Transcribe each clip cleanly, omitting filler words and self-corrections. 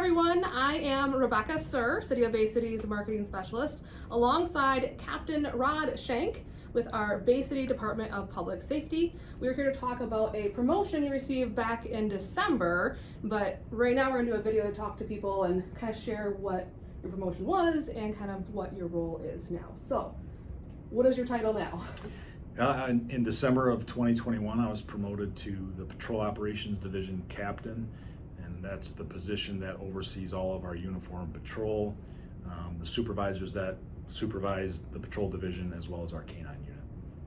everyone, I am Rebecca Suhr, City of Bay City's marketing specialist, alongside Captain Rod Schanck with our Bay City Department of Public Safety. We're here to talk about a promotion you received back in December, but right now we're going to do a video to talk to people and kind of share what your promotion was and kind of what your role is now. So, what is your title now? In December of 2021, I was promoted to the Patrol Operations Division Captain, and that's the position that oversees all of our uniform patrol, the supervisors that supervise the patrol division, as well as our K-9 unit.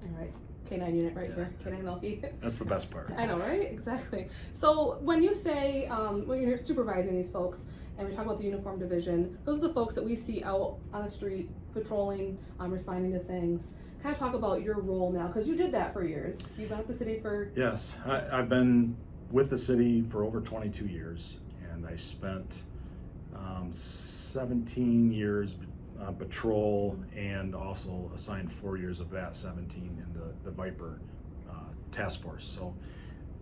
All right, K-9 unit right here, K-9 Milky. That's the best part. I know, right? Exactly. So when you say, when you're supervising these folks, and we talk about the uniform division, those are the folks that we see out on the street, patrolling, responding to things. Kind of talk about your role now, because you did that for years. You've been at the city for... Yes, I've been with the city for over 22 years, and I spent 17 years on patrol, and also assigned 4 years of that 17 in the Viper task force. So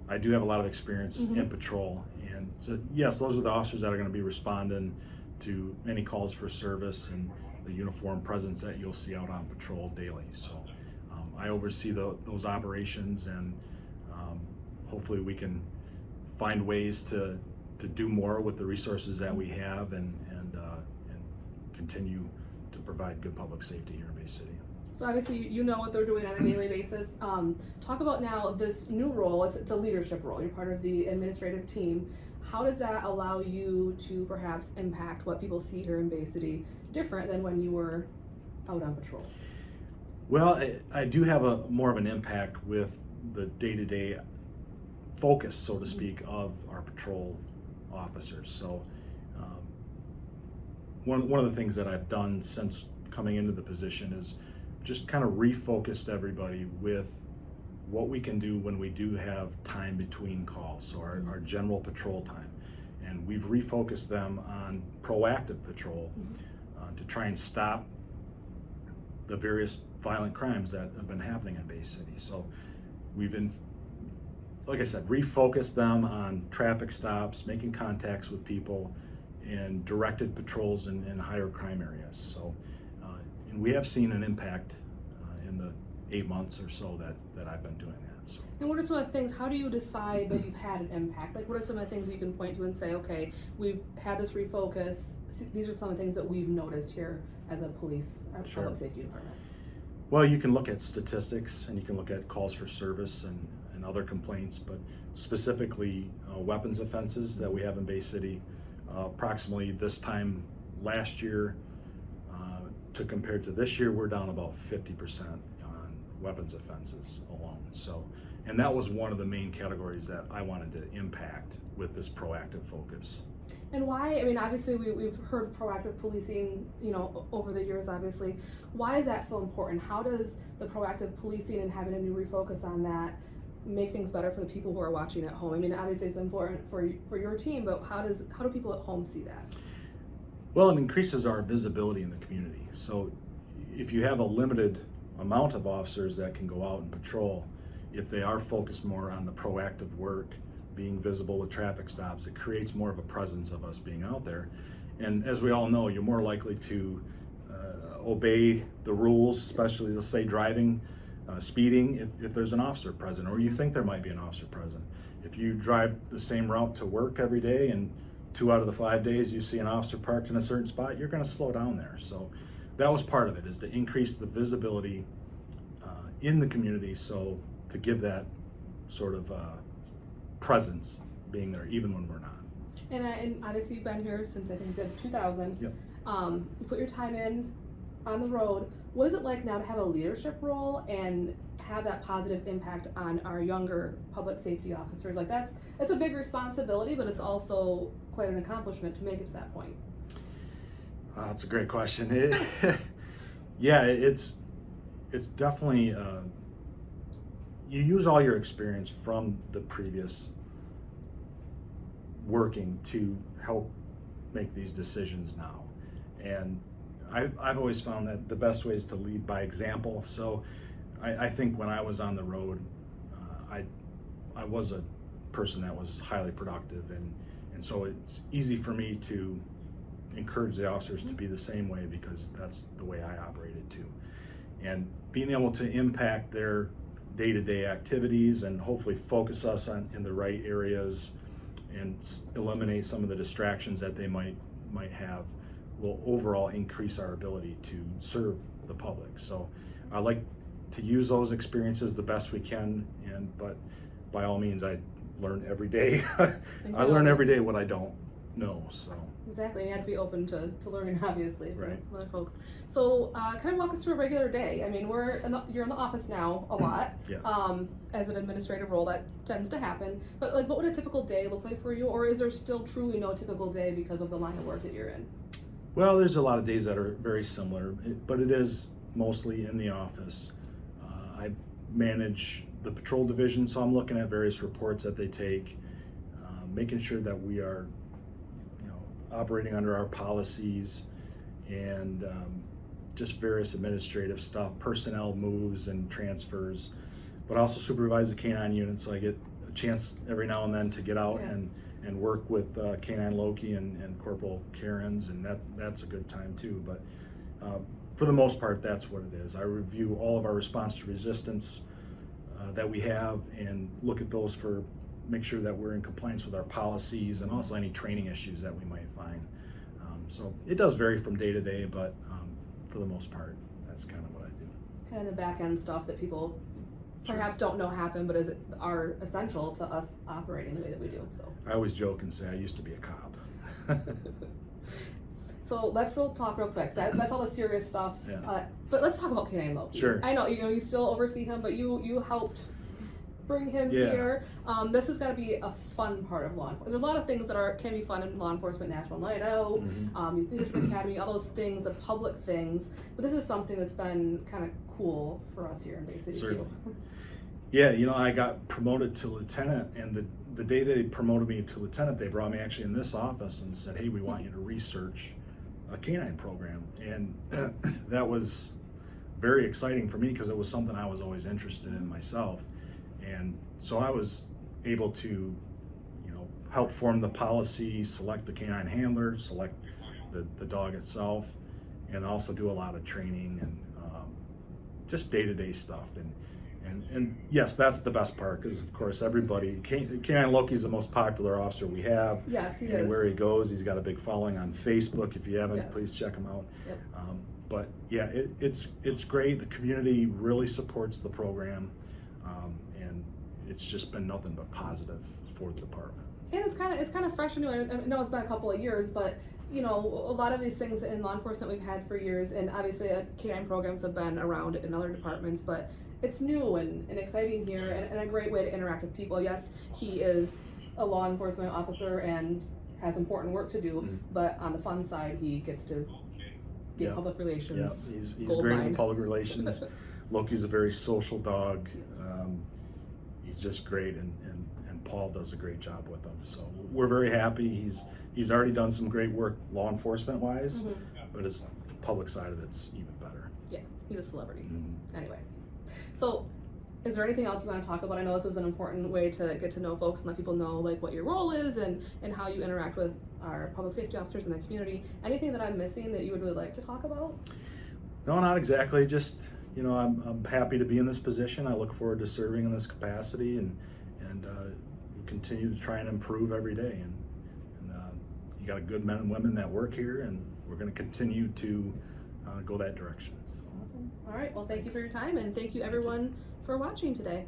I do have a lot of experience in patrol, and so, yes, those are the officers that are going to be responding to any calls for service and the uniform presence that you'll see out on patrol daily. So I oversee those operations, and hopefully we can find ways to do more with the resources that we have, and continue to provide good public safety here in Bay City. So obviously you know what they're doing on a daily basis. Talk about now this new role. It's a leadership role. You're part of the administrative team. How does that allow you to perhaps impact what people see here in Bay City different than when you were out on patrol? Well, I do have more of an impact with the day-to-day focus, so to speak, of our patrol officers. So one of the things that I've done since coming into the position is just kind of refocused everybody with what we can do when we do have time between calls, so our general patrol time. And we've refocused them on proactive patrol to try and stop the various violent crimes that have been happening in Bay City. So we've like I said, refocused them on traffic stops, making contacts with people, and directed patrols in higher crime areas. So, and we have seen an impact in the 8 months or so that I've been doing that. So. And what are some of the things, how do you decide that you've had an impact? Like, what are some of the things that you can point to and say, okay, we've had this refocus, these are some of the things that we've noticed here as a police or public safety department? Well, you can look at statistics, and you can look at calls for service and other complaints, but specifically weapons offenses that we have in Bay City. Approximately this time last year to compared to this year, we're down about 50% on weapons offenses alone. So, and that was one of the main categories that I wanted to impact with this proactive focus. And why, I mean, obviously we've heard proactive policing, you know, over the years, obviously. Why is that so important? How does the proactive policing and having a new refocus on that make things better for the people who are watching at home? I mean, obviously it's important for your team, but how do people at home see that? Well, it increases our visibility in the community. So if you have a limited amount of officers that can go out and patrol, if they are focused more on the proactive work, being visible with traffic stops, it creates more of a presence of us being out there. And as we all know, you're more likely to obey the rules, especially, let's say, driving, speeding, if there's an officer present, or you think there might be an officer present. If you drive the same route to work every day, and 2 out of the 5 days you see an officer parked in a certain spot, you're going to slow down there. So that was part of it, is to increase the visibility in the community, so to give that sort of presence being there even when we're not. And obviously you've been here since, I think you said 2000. Yep. You put your time in on the road. What is it like now to have a leadership role and have that positive impact on our younger public safety officers? Like, that's a big responsibility, but it's also quite an accomplishment to make it to that point. That's a great question. Yeah, it's definitely, you use all your experience from the previous working to help make these decisions now. And I've always found that the best way is to lead by example. So I think when I was on the road, I was a person that was highly productive, and And so it's easy for me to encourage the officers to be the same way, because that's the way I operated too. And being able to impact their day-to-day activities and hopefully focus us in the right areas and eliminate some of the distractions that they might have will overall increase our ability to serve the public. So I like to use those experiences the best we can, but by all means, I learn every day. I learn every day what I don't know. So exactly, and you have to be open to learning, obviously, right. from other folks. So kind of walk us through a regular day. I mean, you're in the office now a lot. Yes. As an administrative role, that tends to happen. But like, what would a typical day look like for you, or is there still truly no typical day because of the line of work that you're in? Well, there's a lot of days that are very similar, but it is mostly in the office. I manage the patrol division, so I'm looking at various reports that they take, making sure that we are, operating under our policies, and just various administrative stuff, personnel moves and transfers, but also supervise the K-9 unit, so I get a chance every now and then to get out and work with K-9 Loki and Corporal Karens, and that's a good time too. But for the most part, that's what it is. I review all of our response to resistance that we have and look at those make sure that we're in compliance with our policies, and also any training issues that we might find. So it does vary from day to day, but for the most part, that's kind of what I do. Kind of the back end stuff that people perhaps don't know happen, but are essential to us operating the way that we do. So I always joke and say I used to be a cop. So let's talk real quick. That's all the serious stuff. Yeah. But let's talk about K-9 Loki. Sure. I know you still oversee him, but you helped bring him here. This has got to be a fun part of law enforcement. There's a lot of things that can be fun in law enforcement: National Night Out, Youth Leadership Academy, all those things, the public things. But this is something that's been kind of cool for us here in Bay City too. Yeah, I got promoted to lieutenant, and the day they promoted me to lieutenant, they brought me actually in this office and said, "Hey, we want you to research a K-9 program," and that was very exciting for me because it was something I was always interested in myself. And so I was able to, help form the policy, select the K-9 handler, select the dog itself, and also do a lot of training and just day-to-day stuff. And yes, that's the best part, because of course everybody, K-9 Loki is the most popular officer we have. Yes, he is. Anywhere he goes, he's got a big following on Facebook. If you haven't, please check him out. Yep. But yeah, it's great. The community really supports the program, and it's just been nothing but positive for the department. And it's kind of fresh and new. I know it's been a couple of years, but a lot of these things in law enforcement we've had for years, and obviously K-9 programs have been around in other departments, but it's new and exciting here, and a great way to interact with people. Yes, he is a law enforcement officer and has important work to do, but on the fun side, he gets to get public relations. Yeah, he's great with public relations. Loki's a very social dog. Yes. He's just great, and Paul does a great job with him. So we're very happy. He's already done some great work law enforcement wise, but his public side of it's even better. Yeah, he's a celebrity. Anyway, so is there anything else you want to talk about? I know this is an important way to get to know folks and let people know like what your role is and how you interact with our public safety officers in the community. Anything that I'm missing that you would really like to talk about? No, not exactly. Just I'm happy to be in this position. I look forward to serving in this capacity, and continue to try and improve every day. And you got good men and women that work here, and we're going to continue to go that direction. So. Awesome. All right. Well, thank you for your time, and thank you everyone for watching today.